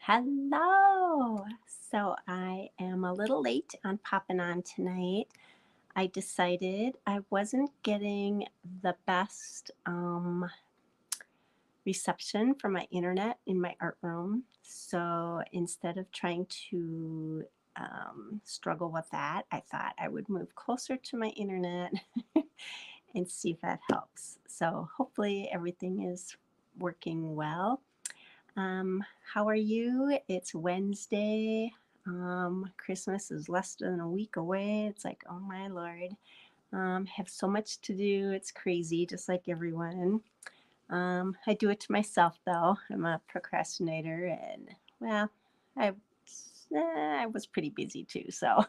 Hello. So I am a little late on popping on tonight. I decided I wasn't getting the best reception from my internet in my art room. So instead of trying to struggle with that, I thought I would move closer to my internet and see if that helps. So hopefully everything is working well. How are you? It's Wednesday. Christmas is less than a week away. It's like, oh my Lord. Have so much to do. It's crazy, just like everyone. I do it to myself though. I'm a procrastinator, and well, I I was pretty busy too, so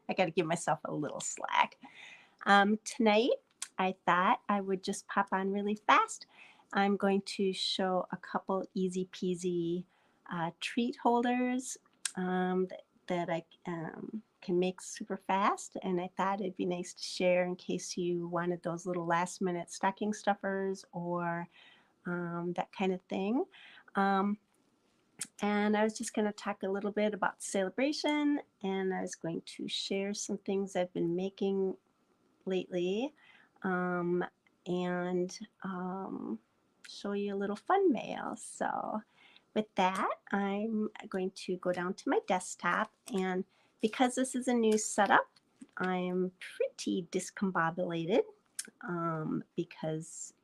I got to give myself a little slack. Tonight, I thought I would just pop on really fast. I'm going to show a couple easy peasy treat holders that I can make super fast. And I thought it'd be nice to share in case you wanted those little last minute stocking stuffers or that kind of thing. Um, and I was just going to talk a little bit about celebration, and I was going to share some things I've been making lately, um, and show you a little fun mail. So with that, I'm going to go down to my desktop, and because this is a new setup, I'm pretty discombobulated because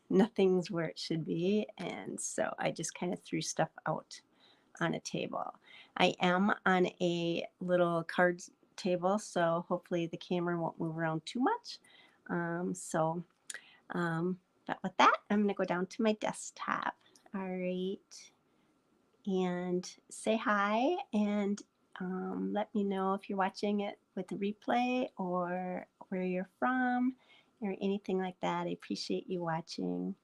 nothing's where it should be, and so I just kind of threw stuff out on a table. I am on a little card table, so hopefully the camera won't move around too much. But with that, I'm going to go down to my desktop. All right. And say hi, and let me know if you're watching it with the replay or where you're from or anything like that. I appreciate you watching.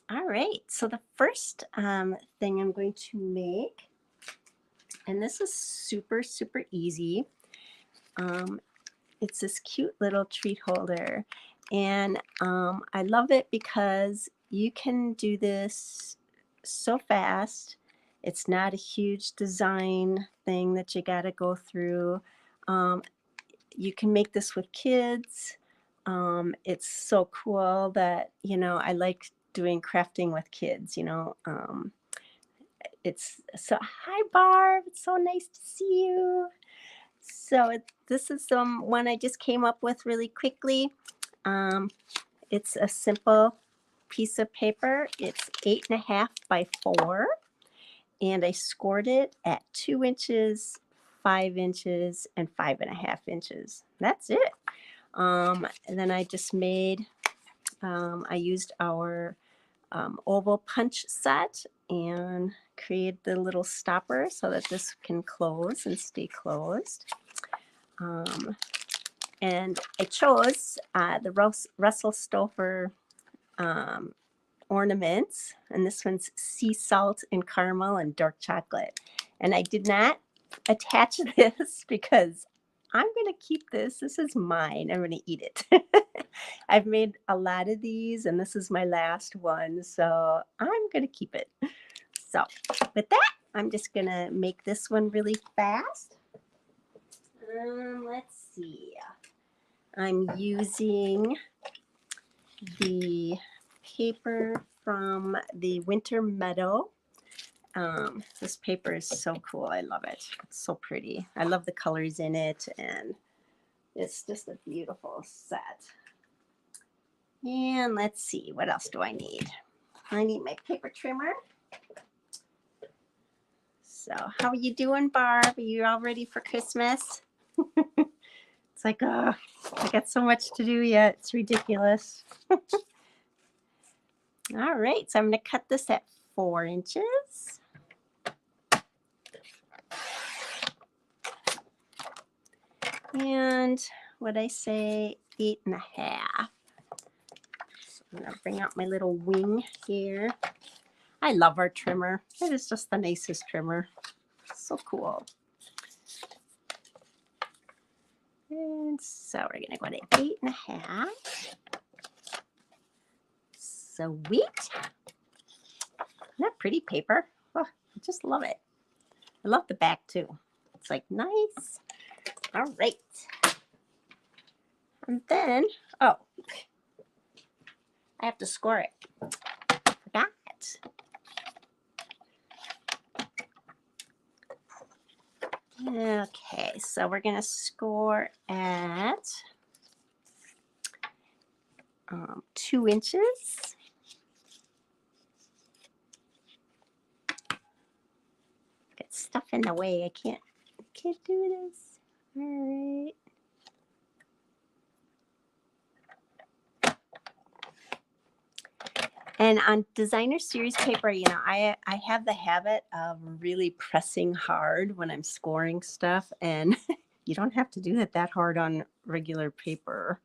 All right, so the first thing I'm going to make, and this is super, super easy. It's this cute little treat holder, and I love it because you can do this so fast. It's not a huge design thing that you got to go through. Um, you can make this with kids. It's so cool that, I like doing crafting with kids, it's so, hi Barb, it's so nice to see you. So this is one I just came up with really quickly. It's a simple piece of paper. It's 8.5 by 4, and I scored it at 2 inches, 5 inches, and 5.5 inches. That's it. And then I just made, I used our oval punch set and create the little stopper so that this can close and stay closed. And I chose the Russell Stover ornaments, and this one's sea salt and caramel and dark chocolate. And I did not attach this because I'm going to keep this. This is mine. I'm going to eat it. I've made a lot of these, and this is my last one, so I'm going to keep it. So with that, I'm just going to make this one really fast. Let's see. I'm using the paper from the Winter Meadow. This paper is so cool. I love it. It's so pretty. I love the colors in it, and it's just a beautiful set. And let's see, what else do I need? I need my paper trimmer. So how are you doing, Barb? Are you all ready for Christmas? It's like, oh, I got so much to do yet. It's ridiculous. All right, so I'm going to cut this at 4 inches. And what I say, 8.5. So I'm going to bring out my little wing here. I love our trimmer. It is just the nicest trimmer. So cool. And so we're going to go to 8.5. Sweet. Let's that pretty paper? Oh, I just love it. I love the back too. It's like nice. All right. And then, oh, I have to score it. Forgot. Okay, so we're going to score at 2 inches. Got stuff in the way. I can't do this. All right. And on designer series paper, you know, I have the habit of really pressing hard when I'm scoring stuff, and you don't have to do it that hard on regular paper.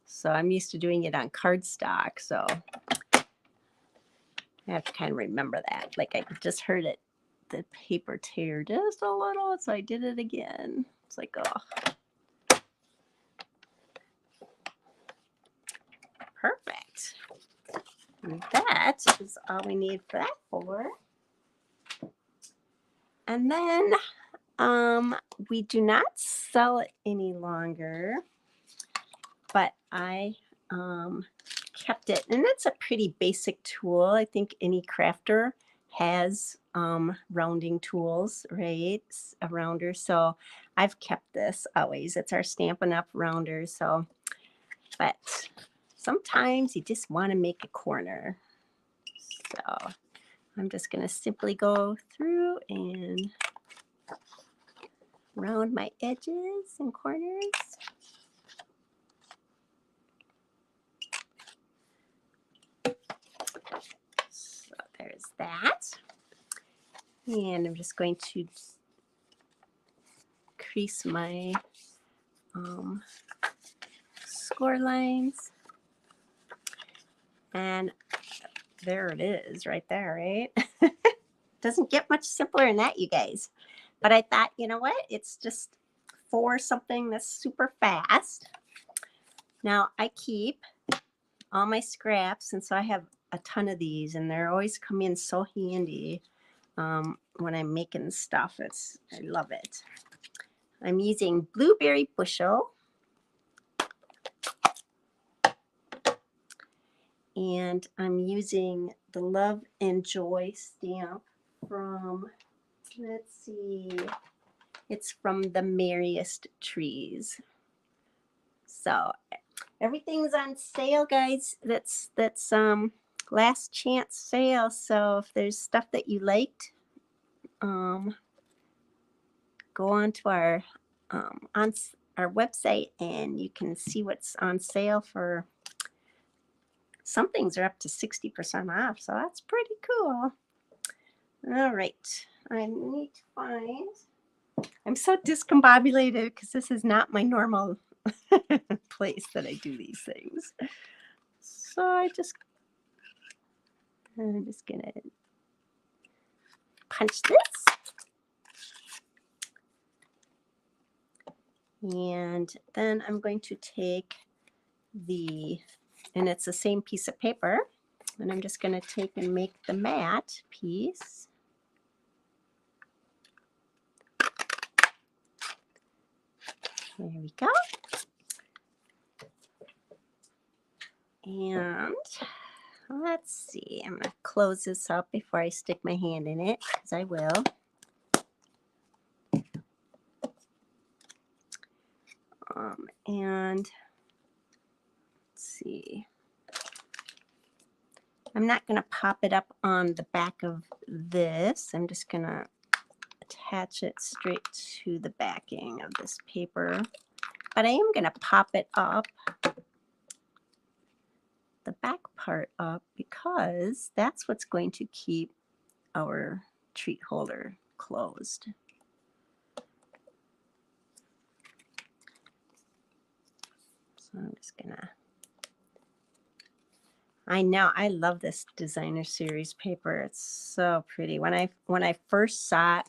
So I'm used to doing it on cardstock. So I have to kind of remember that. Like I just heard it, the paper tear just a little, so I did it again. It's like, oh, perfect. And that is all we need for that for. And then we do not sell it any longer, but I kept it. And it's a pretty basic tool. I think any crafter has rounding tools, right? A rounder. So I've kept this always. It's our Stampin' Up! Rounder. So, but sometimes you just want to make a corner. So I'm just going to simply go through and round my edges and corners. So there's that. And I'm just going to crease my score lines. And there it is right there, right? Doesn't get much simpler than that, you guys. But I thought, you know what? It's just for something that's super fast. Now I keep all my scraps, and so I have a ton of these, and they're always come in so handy when I'm making stuff. I love it. I'm using Blueberry Bushel. And I'm using the Love and Joy stamp from, let's see, it's from the Merriest Trees. So everything's on sale, guys. That's last chance sale. So if there's stuff that you liked, go on to our website and you can see what's on sale for. Some things are up to 60% off, so that's pretty cool. All right, I need to find. I'm so discombobulated because this is not my normal place that I do these things. So I'm just gonna punch this. And then I'm going to take and it's the same piece of paper, and I'm just going to take and make the matte piece. There we go. And let's see, I'm going to close this up before I stick my hand in it, because I will. And let's see. I'm not going to pop it up on the back of this. I'm just going to attach it straight to the backing of this paper. But I am going to pop it up, the back part up, because that's what's going to keep our treat holder closed. So I'm just going to. I know, I love this designer series paper. It's so pretty. When I first saw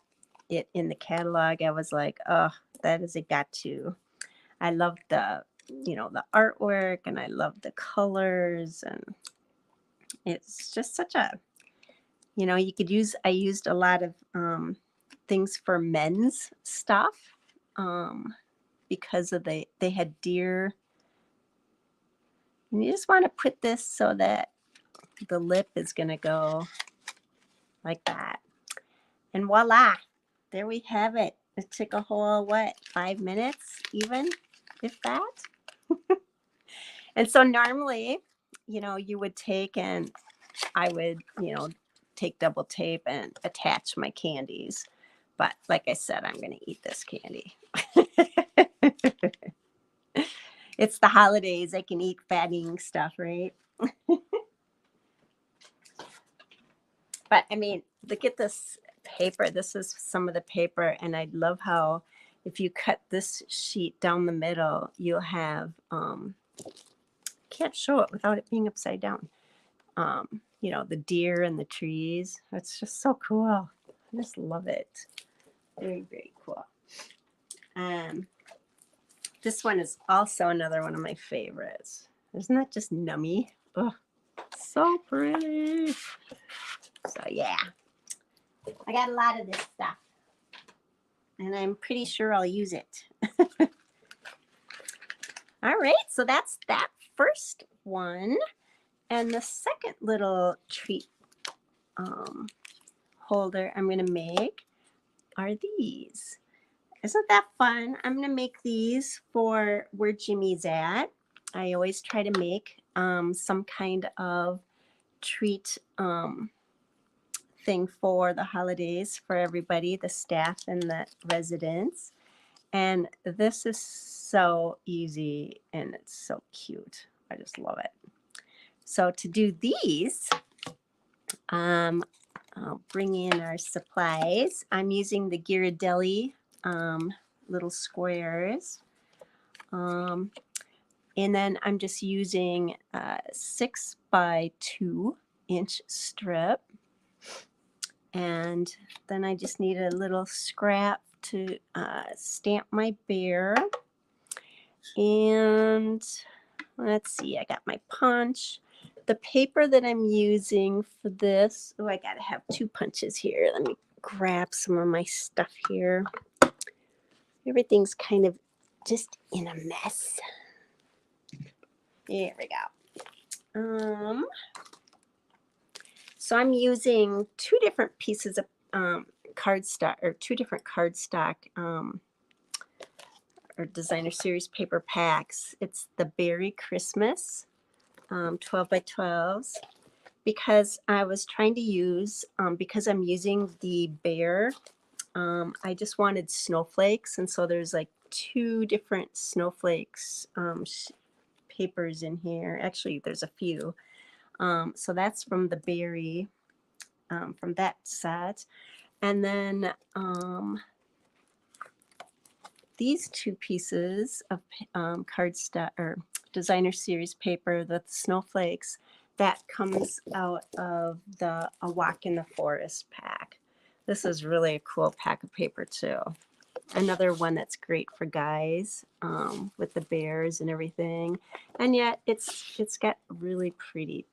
it in the catalog, I was like, oh, that is a got to. I love the artwork, and I love the colors, and it's just such a You know, you could use, I used a lot of things for men's stuff because of they had deer. And you just want to put this so that the lip is going to go like that. And voila, there we have it. It took a whole, what, 5 minutes even, if that? And so normally, you know, you would take and I would, you know, take double tape and attach my candies. But like I said, I'm going to eat this candy. It's the holidays. I can eat fattening stuff, right? But I mean, look at this paper. This is some of the paper. And I love how if you cut this sheet down the middle, you'll have, can't show it without it being upside down. You know, the deer and the trees. It's just so cool. I just love it. Very, very cool. This one is also another one of my favorites. Isn't that just nummy? Oh, so pretty. So yeah, I got a lot of this stuff. And I'm pretty sure I'll use it. All right, so that's that first one. And the second little treat holder I'm going to make are these. Isn't that fun? I'm going to make these for where Jimmy's at. I always try to make some kind of treat thing for the holidays for everybody, the staff and the residents. And this is so easy and it's so cute. I just love it. So to do these, I'll bring in our supplies. I'm using the Ghirardelli little squares. And then I'm just using a 6 by 2 inch strip. And then I just need a little scrap to stamp my bear. And let's see, I got my punch. The paper that I'm using for this, oh, I gotta have 2 punches here. Let me grab some of my stuff here. Everything's kind of just in a mess. There we go. So I'm using 2 different pieces of cardstock, or 2 different cardstock or designer series paper packs. It's the Berry Christmas 12 by 12s, because I was trying to use, because I'm using the bear, I just wanted snowflakes. And so there's like 2 different snowflakes papers in here. Actually, there's a few. So that's from the Berry, from that set. And then these 2 pieces of cardstock or designer series paper, the snowflakes, that comes out of the A Walk in the Forest pack. This is really a cool pack of paper too. Another one that's great for guys with the bears and everything. And yet it's got really pretty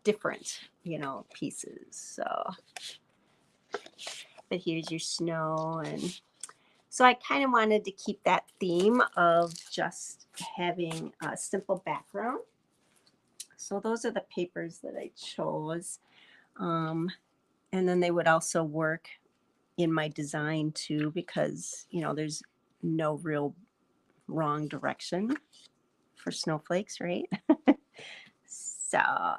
different, you know, pieces. So, but here's your snow. And so I kind of wanted to keep that theme of just having a simple background. So those are the papers that I chose. And then they would also work in my design too, because, you know, there's no real wrong direction for snowflakes, right? So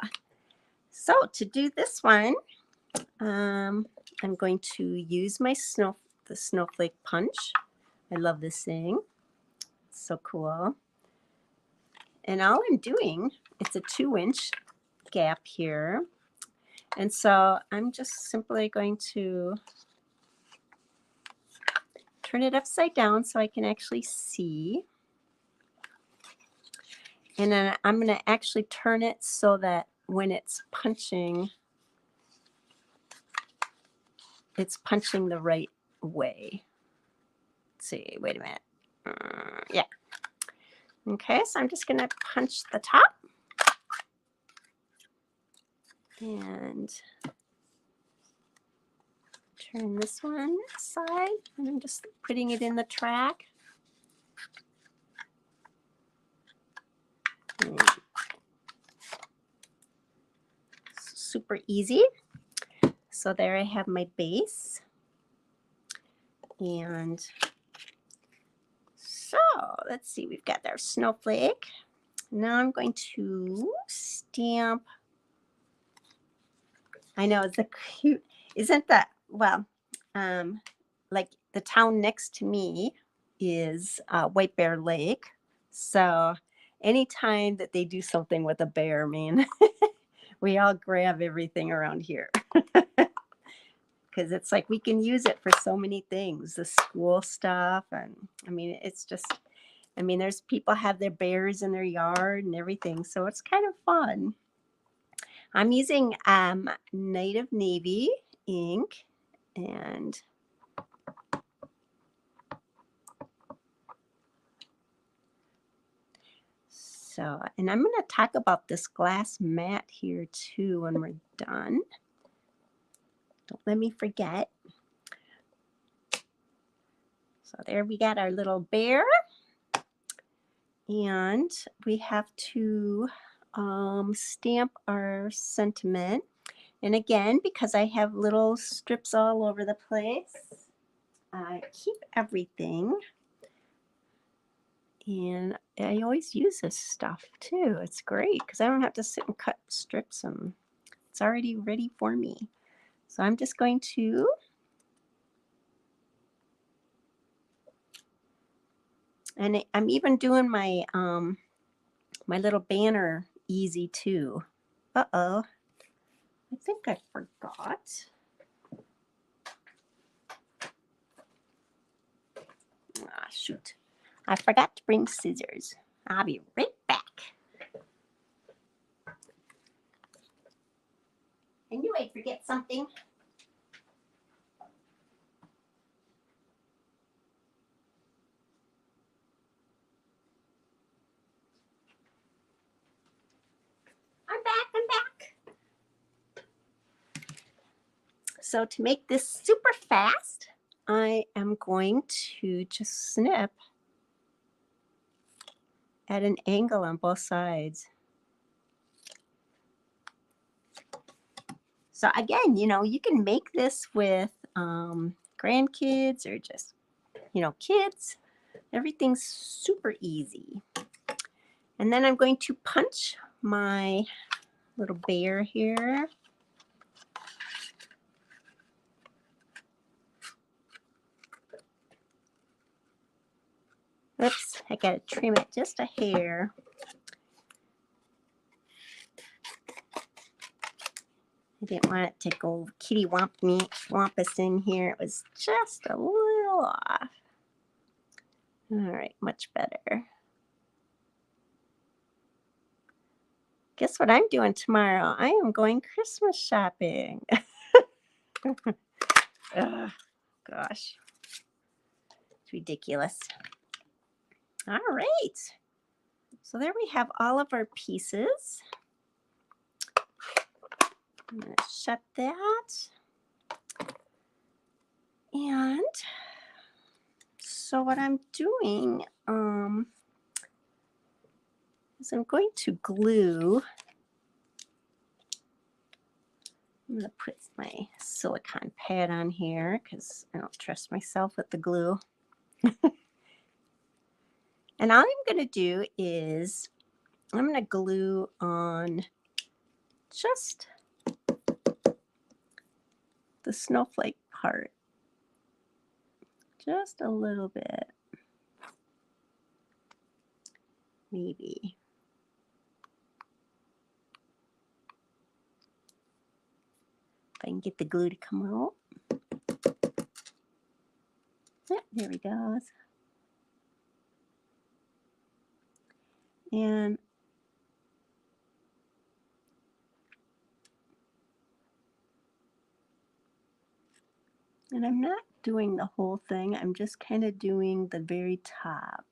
to do this one, I'm going to use my the snowflake punch. I love this thing. It's so cool. And all I'm doing, it's a 2-inch gap here. And so I'm just simply going to turn it upside down so I can actually see. And then I'm going to actually turn it so that when it's punching the right way. Let's see, wait a minute. Yeah. Okay, so I'm just going to punch the top. And turn this one aside, and I'm just putting it in the track. Super easy. So there I have my base. And so let's see, we've got our snowflake. Now I'm going to stamp. I know, it's a cute, isn't that, well, like the town next to me is White Bear Lake. So anytime that they do something with a bear, man, we all grab everything around here. Because it's like we can use it for so many things, the school stuff. And I mean, it's just, I mean, there's people have their bears in their yard and everything. So it's kind of fun. I'm using Native Navy ink, and so, and I'm going to talk about this glass mat here too when we're done. Don't let me forget. So there we got our little bear, and we have to stamp our sentiment. And again, because I have little strips all over the place, I keep everything. And I always use this stuff too. It's great because I don't have to sit and cut strips, and it's already ready for me. So I'm just going to and I'm even doing my my little banner easy too. Uh-oh. I think I forgot. Ah, shoot. I forgot to bring scissors. I'll be right back. I knew I'd forget something. I'm back. So to make this super fast, I am going to just snip at an angle on both sides. So again, you know, you can make this with grandkids or just, you know, kids. Everything's super easy. And then I'm going to punch my little bear here. Oops, I gotta trim it just a hair. I didn't want it to go kitty wampus in here. It was just a little off. All right, much better. Guess what I'm doing tomorrow? I am going Christmas shopping. Ugh, gosh, it's ridiculous. All right, so there we have all of our pieces. I'm going to shut that. And so what I'm doing is I'm going to glue. I'm going to put my silicone pad on here because I don't trust myself with the glue. And all I'm going to do is I'm going to glue on just the snowflake part. Just a little bit. Maybe. If I can get the glue to come out. Yep, there we go. And I'm not doing the whole thing. I'm just kind of doing the very top.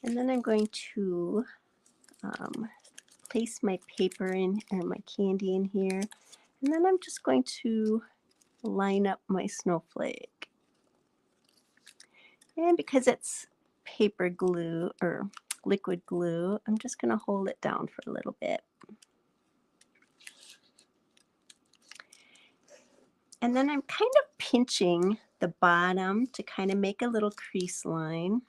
And then I'm going to place my paper in, or my candy in here. And then I'm just going to line up my snowflake. And because it's paper glue or liquid glue, I'm just going to hold it down for a little bit. And then I'm kind of pinching the bottom to kind of make a little crease line,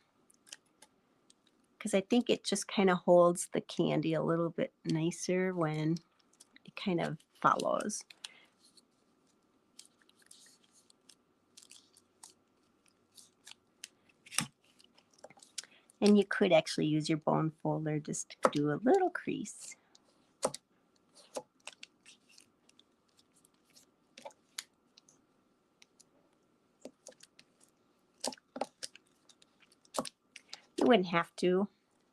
because I think it just kind of holds the candy a little bit nicer when it kind of follows. And you could actually use your bone folder just to do a little crease. You wouldn't have to,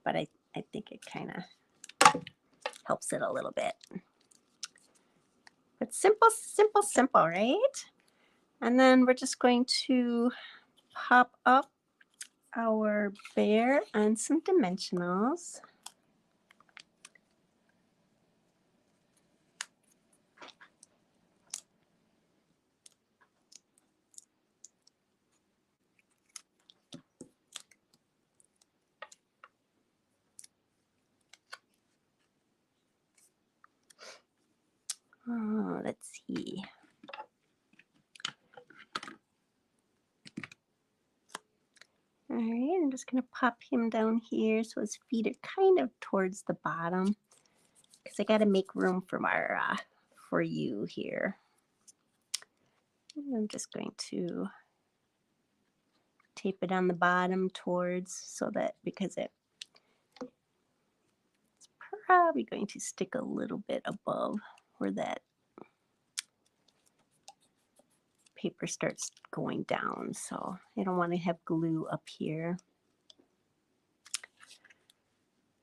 but I think it kind of helps it a little bit. But simple, simple, simple, right? And then we're just going to pop up our bear on some dimensionals. Oh, let's see. All right, I'm just going to pop him down here so his feet are kind of towards the bottom, because I got to make room for you here. And I'm just going to tape it on the bottom towards, so that, because it's probably going to stick a little bit above where that paper starts going down, so I don't want to have glue up here.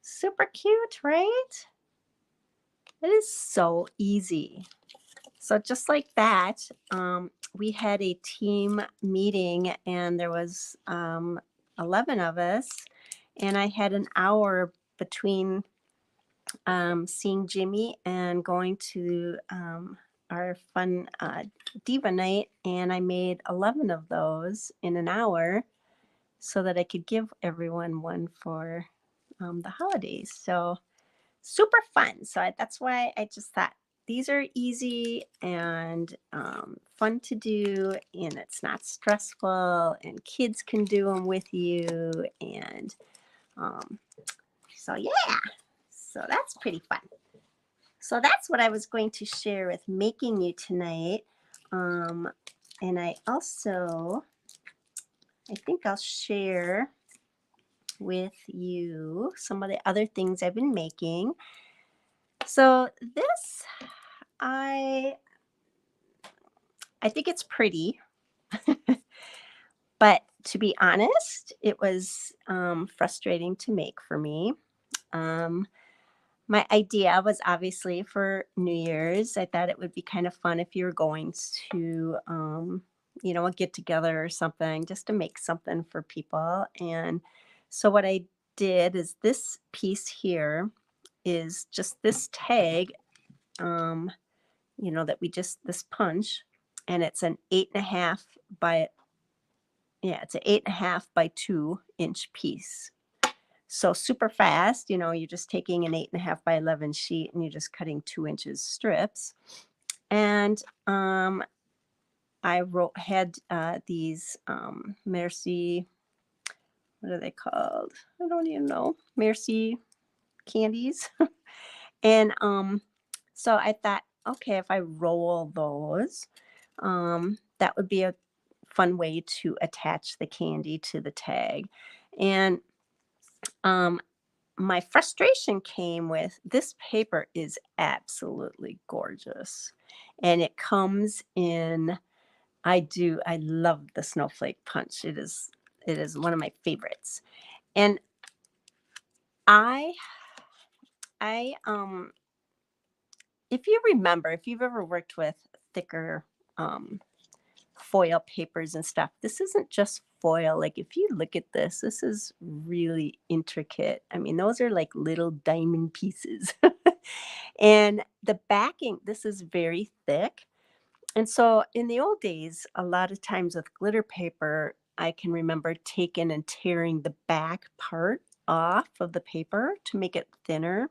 Super cute, right? It is so easy. So just like that, we had a team meeting, and there was 11 of us, and I had an hour between seeing Jimmy and going to our fun diva night, and I made 11 of those in an hour so that I could give everyone one for the holidays. So super fun. So that's why I just thought these are easy and fun to do, and it's not stressful, and kids can do them with you. And so yeah, so that's pretty fun. So that's what I was going to share with making you tonight. And I think I'll share with you some of the other things I've been making. So this, I think it's pretty, but to be honest, it was frustrating to make for me. My idea was obviously for New Year's. I thought it would be kind of fun if you were going to, a get together or something, just to make something for people. And so what I did is, this piece here is just this tag, that this punch, and it's an 8.5 by, it's an 8.5 by 2-inch piece. So super fast, you're just taking an 8.5 by 11 sheet, and you're just cutting 2 inches strips. And I had these Merci, what are they called? I don't even know. Merci candies. And so I thought, okay, if I roll those, that would be a fun way to attach the candy to the tag. And my frustration came with, this paper is absolutely gorgeous, and it comes in, I love the snowflake punch. It is one of my favorites. And I if you remember, if you've ever worked with thicker foil papers and stuff. This isn't just foil. Like if you look at this, this is really intricate. I mean, those are like little diamond pieces. And the backing, this is very thick. And so in the old days, a lot of times with glitter paper, I can remember taking and tearing the back part off of the paper to make it thinner.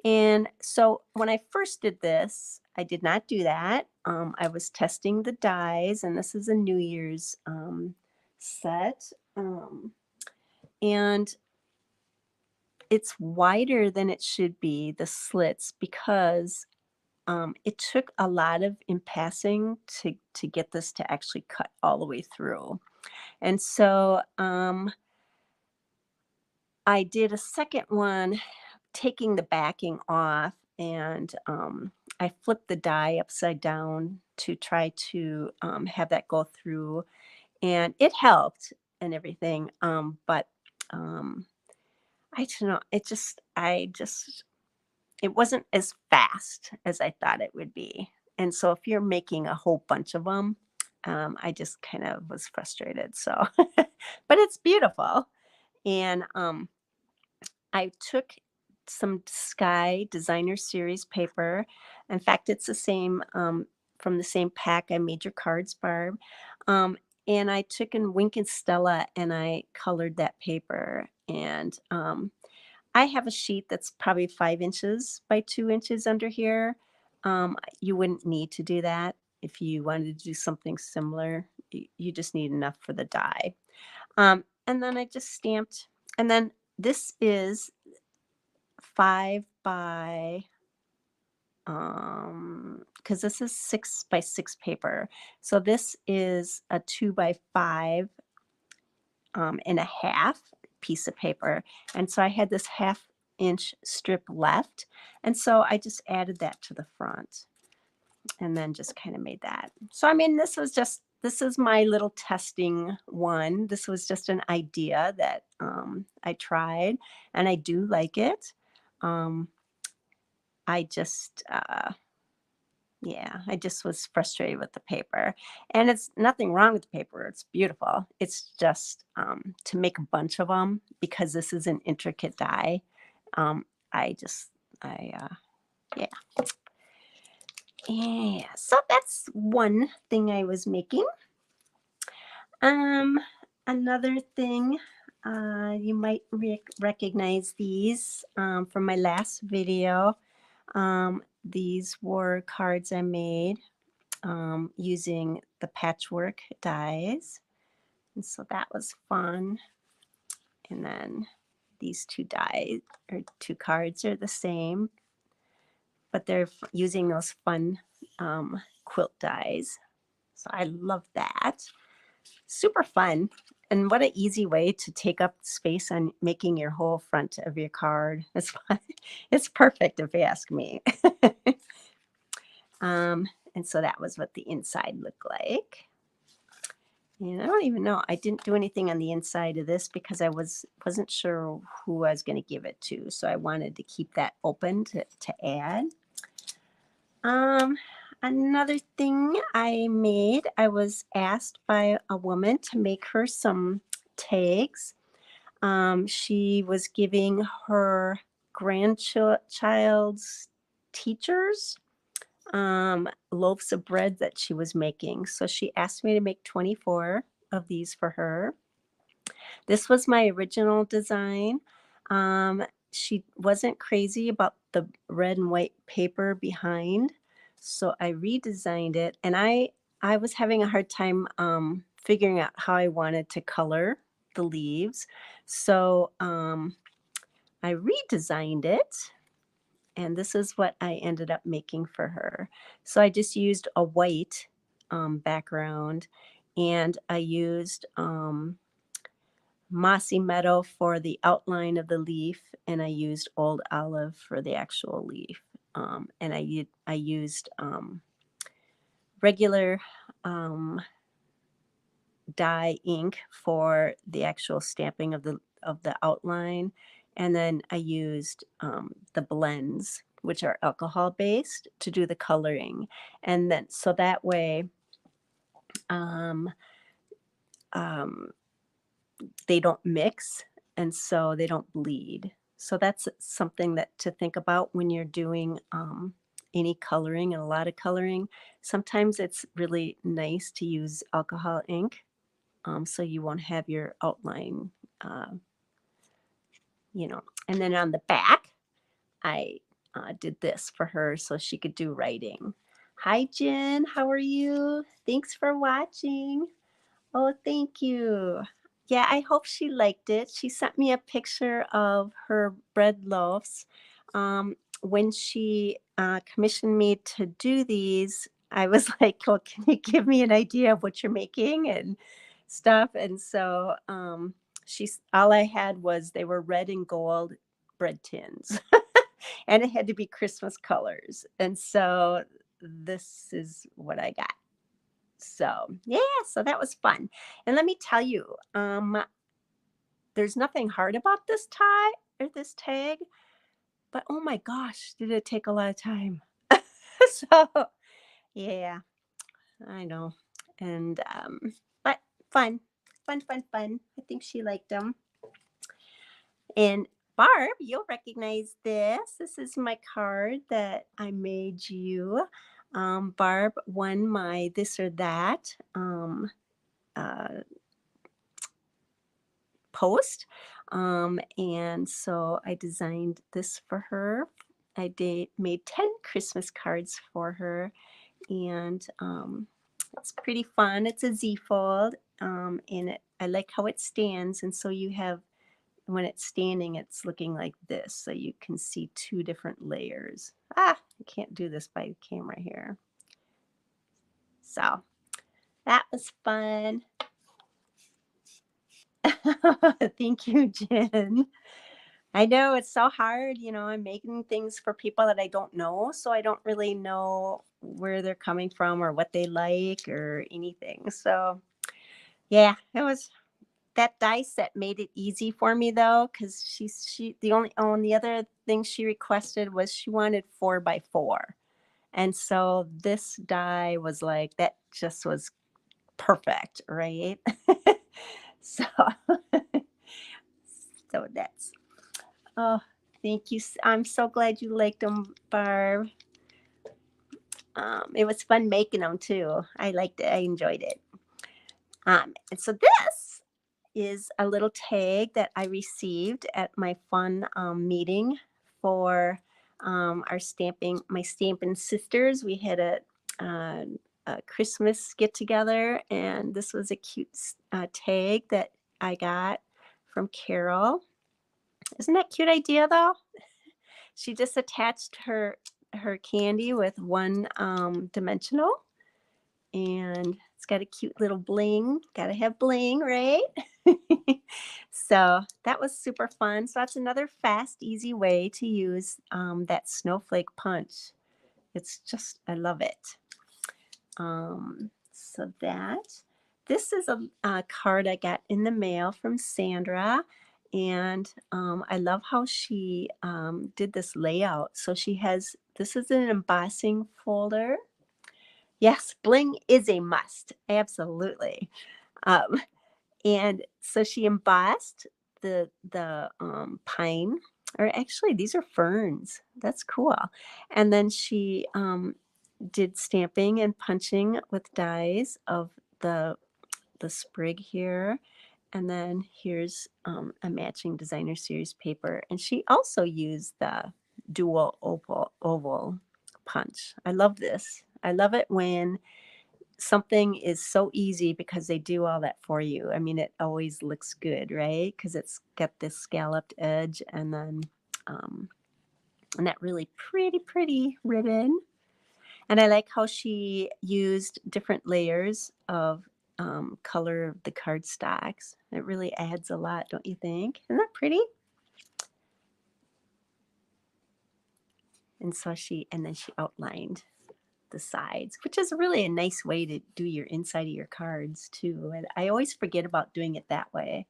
And so when I first did this, I did not do that. I was testing the dies, and this is a New Year's set. And it's wider than it should be, the slits, because it took a lot of impassing to get this to actually cut all the way through. And so I did a second one taking the backing off, and I flipped the die upside down to try to have that go through, and it helped and everything. But um, I don't know. It wasn't as fast as I thought it would be. And so if you're making a whole bunch of them, I just kind of was frustrated. So, but it's beautiful. And I took some Sky Designer Series paper. In fact, it's the same from the same pack I made your cards, Barb. Um, and I took in Wink and Stella and I colored that paper. And I have a sheet that's probably 5 inches by 2 inches under here. You wouldn't need to do that if you wanted to do something similar. You just need enough for the die. And then I just stamped. And then this is 5 by, because this is 6 by 6 paper. So this is a 2 by 5 and a half piece of paper. And so I had this 1/2 inch strip left. And so I just added that to the front and then just kind of made that. So, I mean, this is my little testing one. This was just an idea that I tried and I do like it. Um, I just, yeah, I just was frustrated with the paper. And it's nothing wrong with the paper. It's beautiful. It's just to make a bunch of them because this is an intricate die. Um, I just, yeah. Yeah. So that's one thing I was making. Another thing, you might recognize these from my last video. These were cards I made using the patchwork dies. And so that was fun. And then these two dies or two cards are the same, but they're using those fun quilt dies. So I love that. Super fun. And what an easy way to take up space on making your whole front of your card. It's fun. It's perfect if you ask me. And so that was what the inside looked like. And I don't even know. I didn't do anything on the inside of this because I wasn't sure who I was going to give it to. So I wanted to keep that open to add. Another thing I made, I was asked by a woman to make her some tags. She was giving her grandchild's teachers loaves of bread that she was making. So she asked me to make 24 of these for her. This was my original design. She wasn't crazy about the red and white paper behind, so I redesigned it, and I was having a hard time figuring out how I wanted to color the leaves. So I redesigned it, and this is what I ended up making for her. So I just used a white background, and I used mossy meadow for the outline of the leaf, and I used old olive for the actual leaf. And I used regular dye ink for the actual stamping of the outline, and then I used the blends, which are alcohol based, to do the coloring. And then so that way Um, um, they don't mix, and so they don't bleed. So that's something that to think about when you're doing any coloring and a lot of coloring. Sometimes it's really nice to use alcohol ink, so you won't have your outline, uh, you know. And then on the back, I did this for her so she could do writing. Hi, Jen. How are you? Thanks for watching. Oh, thank you. Yeah, I hope she liked it. She sent me a picture of her bread loaves. When she commissioned me to do these, I was like, well, can you give me an idea of what you're making and stuff? And so she's all I had was they were red and gold bread tins. And it had to be Christmas colors. And so this is what I got. So, yeah, so that was fun. And let me tell you, there's nothing hard about this tie or this tag, but oh my gosh, did it take a lot of time. So, yeah, I know. And, but fun, fun, fun, fun. I think she liked them. And Barb, you'll recognize this. This is my card that I made you. Barb won my this or that uh, post. And so I designed this for her. Made 10 Christmas cards for her. And it's pretty fun. It's a Z fold. I like how it stands. And so you have when it's standing, it's looking like this. So you can see two different layers. I can't do this by the camera here. So that was fun. Thank you, Jen. I know it's so hard. I'm making things for people that I don't know. So I don't really know where they're coming from or what they like or anything. So yeah, that die set made it easy for me though, because the other thing she requested was she wanted 4x4, and so this die was like that just was perfect, right? so so that's oh, thank you. I'm so glad you liked them, Barb. It was fun making them too. I liked it. I enjoyed it. And so this is a little tag that I received at my fun meeting for my Stampin' Sisters. We had uh, a Christmas get together, and this was a cute tag that I got from Carol. Isn't that a cute idea though? She just attached her candy with one dimensional, and it's got a cute little bling. Gotta have bling, right? So that was super fun. So that's another fast, easy way to use that snowflake punch. It's just, I love it. So this is a card I got in the mail from Sandra. And I love how she did this layout. So this is an embossing folder. Yes, bling is a must. Absolutely. Um, and so she embossed the pine, or actually these are ferns. That's cool. And then she did stamping and punching with dies of the sprig here. And then here's a matching designer series paper. And she also used the dual oval punch. I love this. I love it when something is so easy because they do all that for you. I mean, it always looks good, right? Because it's got this scalloped edge and then and that really pretty ribbon. And I like how she used different layers of color of the cardstocks. It really adds a lot, don't you think? Isn't that pretty? And then she outlined the sides, which is really a nice way to do your inside of your cards too. And I always forget about doing it that way.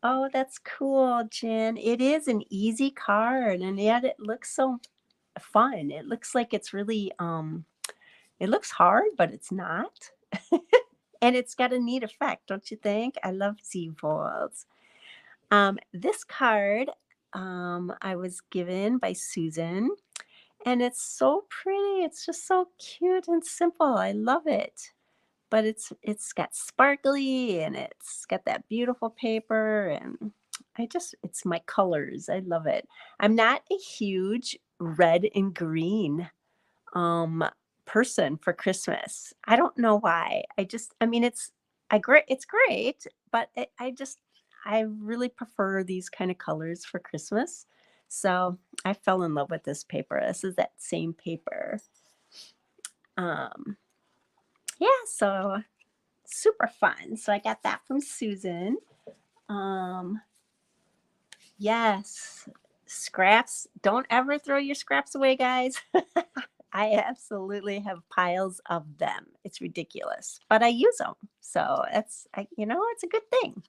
Oh, that's cool, Jen. It is an easy card, and yet it looks so fun. It looks like it's really It looks hard, but it's not. And it's got a neat effect, don't you think? I love Z folds. This card I was given by Susan, and it's so pretty. It's just so cute and simple. I love it. But it's got sparkly and it's got that beautiful paper, and it's my colors. I love it. I'm not a huge red and green um person for Christmas. I don't know why. I mean it's great, but I really prefer these kind of colors for Christmas. So I fell in love with this paper. This is that same paper. Um yeah, so super fun. So I got that from Susan. Um yes. Scraps. Don't ever throw your scraps away, guys. I absolutely have piles of them. It's ridiculous, but I use them. So it's a good thing.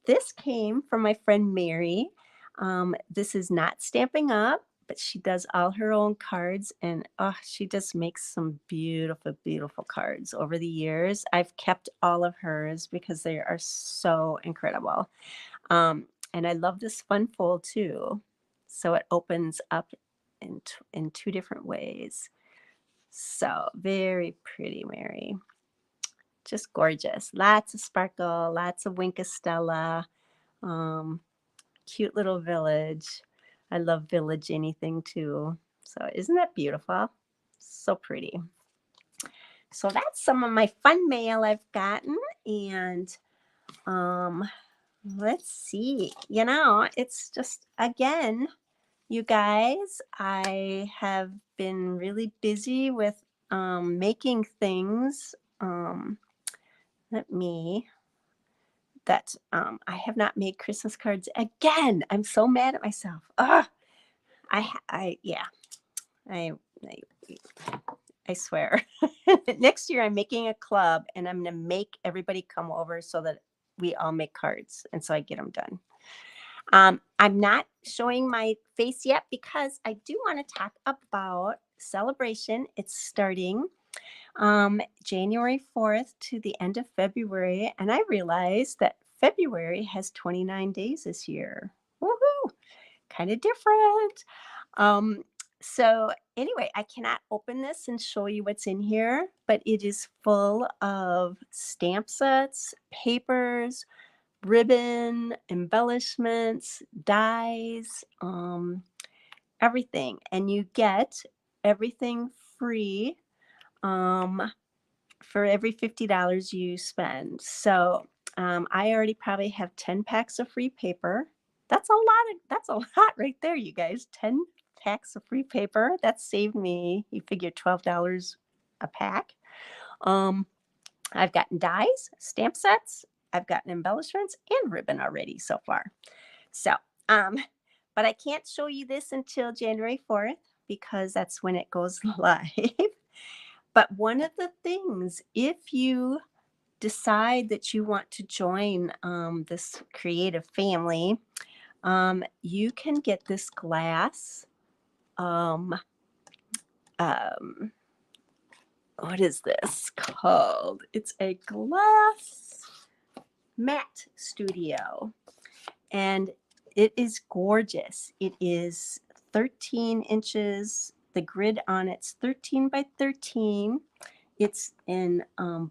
This came from my friend Mary. This is not Stamping Up, but she does all her own cards, and she just makes some beautiful, beautiful cards over the years. I've kept all of hers because they are so incredible. And I love this fun fold too. So it opens up in two different ways. So very pretty, Mary. Just gorgeous. Lots of sparkle, lots of Wink of Stella. Um, Cute little village. I love village anything too. So isn't that beautiful? So pretty. So that's some of my fun mail I've gotten. And um, let's see. It's just again, you guys, I have been really busy with making things. Let me that I have not made Christmas cards again. I'm so mad at myself. Ugh. Yeah. I, I, I swear. Next year, I'm making a club, and I'm going to make everybody come over so that we all make cards, and so I get them done. I'm not showing my face yet because I do want to talk about Celebration. It's starting January 4th to the end of February. And I realized that February has 29 days this year. Woohoo! Kind of different. Um, so anyway, I cannot open this and show you what's in here, but it is full of stamp sets, papers, ribbon, embellishments, dies, everything. And you get everything free for every $50 you spend. So I already probably have 10 packs of free paper. That's a lot right there, you guys. 10 packs of free paper. That saved me, you figure, $12 a pack. I've gotten dies, stamp sets, I've gotten embellishments and ribbon already so far. So, but I can't show you this until January 4th because that's when it goes live. But one of the things, if you decide that you want to join this creative family, you can get this glass. What is this called? It's a glass mat studio, and it is gorgeous. It is 13 inches. The grid on it's 13 by 13. It's in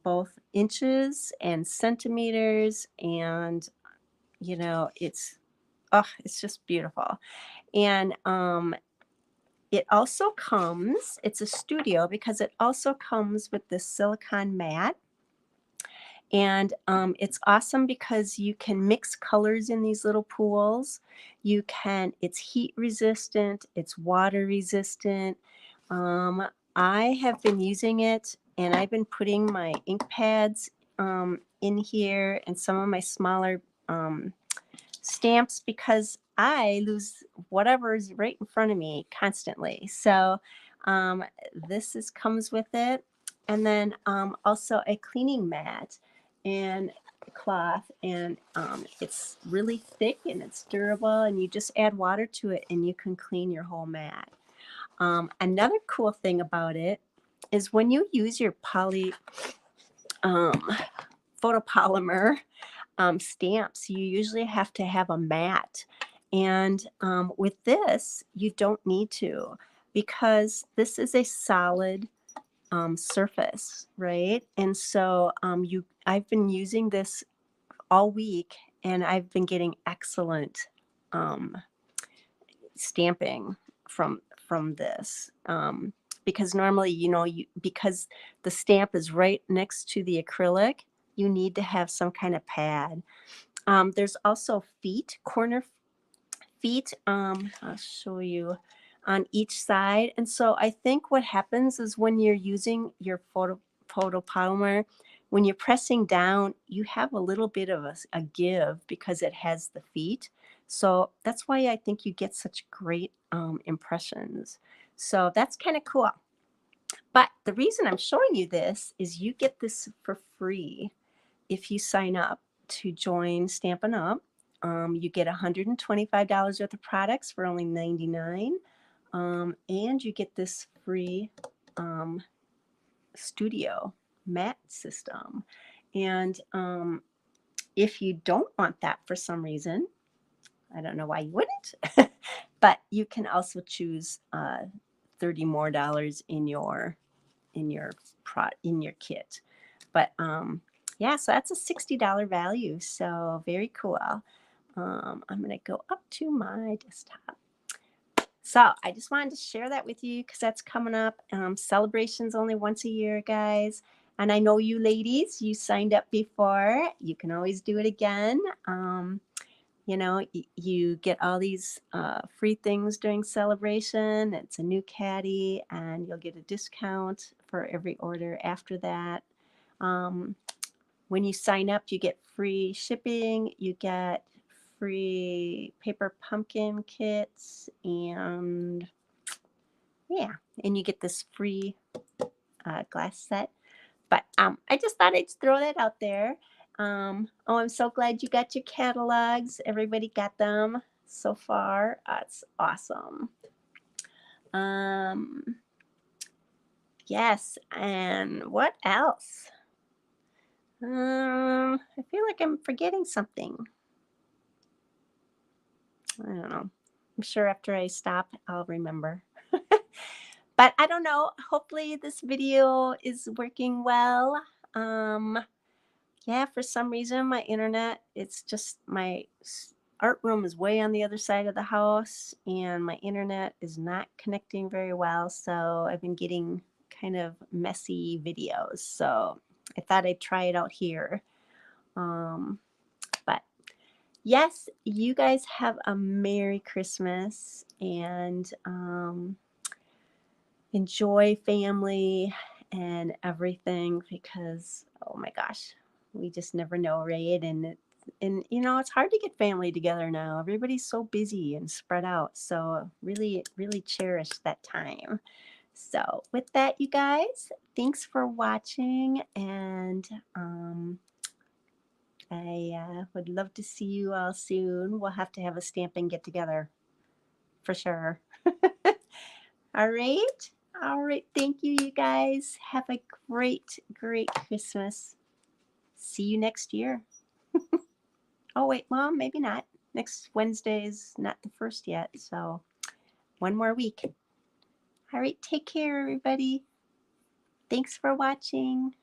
both inches and centimeters, and it's just beautiful. And it's a studio because it also comes with this silicone mat. And it's awesome because you can mix colors in these little pools. It's heat resistant, it's water resistant. I have been using it, and I've been putting my ink pads in here and some of my smaller stamps because I lose whatever is right in front of me constantly. So this comes with it. And then also a cleaning mat and cloth, and it's really thick and it's durable, and you just add water to it and you can clean your whole mat. Another cool thing about it is when you use your um, photopolymer stamps, you usually have to have a mat. And with this, you don't need to, because this is a solid surface, right? And so I've been using this all week, and I've been getting excellent um, stamping from this. Because normally, because the stamp is right next to the acrylic, you need to have some kind of pad. There's also corner feet. I'll show you on each side. And so I think what happens is when you're using your photopolymer, when you're pressing down, you have a little bit of a give because it has the feet. So that's why I think you get such great impressions. So that's kind of cool. But the reason I'm showing you this is you get this for free if you sign up to join Stampin' Up. You get $125 worth of products for only $99, and you get this free studio mat system. And if you don't want that for some reason, I don't know why you wouldn't, but you can also choose $30 more in your kit. But yeah, so that's a $60 value. So very cool. I'm going to go up to my desktop. So I just wanted to share that with you because that's coming up. Celebration's only once a year, guys. And I know you ladies, you signed up before. You can always do it again. You get all these free things during celebration. It's a new caddy, and you'll get a discount for every order after that. When you sign up, you get free shipping. You get free paper pumpkin kits, and yeah, and you get this free glass set. But I just thought I'd throw that out there. I'm so glad you got your catalogs. Everybody got them so far. It's awesome. Yes, and what else? I feel like I'm forgetting something. I don't know. I'm sure after I stop, I'll remember. But I don't know. Hopefully this video is working well. Yeah, for some reason, my internet, it's just my art room is way on the other side of the house, and my internet is not connecting very well. So I've been getting kind of messy videos. So I thought I'd try it out here. But yes, you guys have a Merry Christmas, and enjoy family and everything, because oh my gosh, we just never know, right? And it's hard to get family together now. Everybody's so busy and spread out. So really, really cherish that time. So with that, you guys, thanks for watching, and I would love to see you all soon. We'll have to have a stamping get together for sure. All right. All right. Thank you, you guys. Have a great, great Christmas. See you next year. Oh, wait. Well, maybe not. Next Wednesday is not the first yet. So one more week. All right. Take care, everybody. Thanks for watching.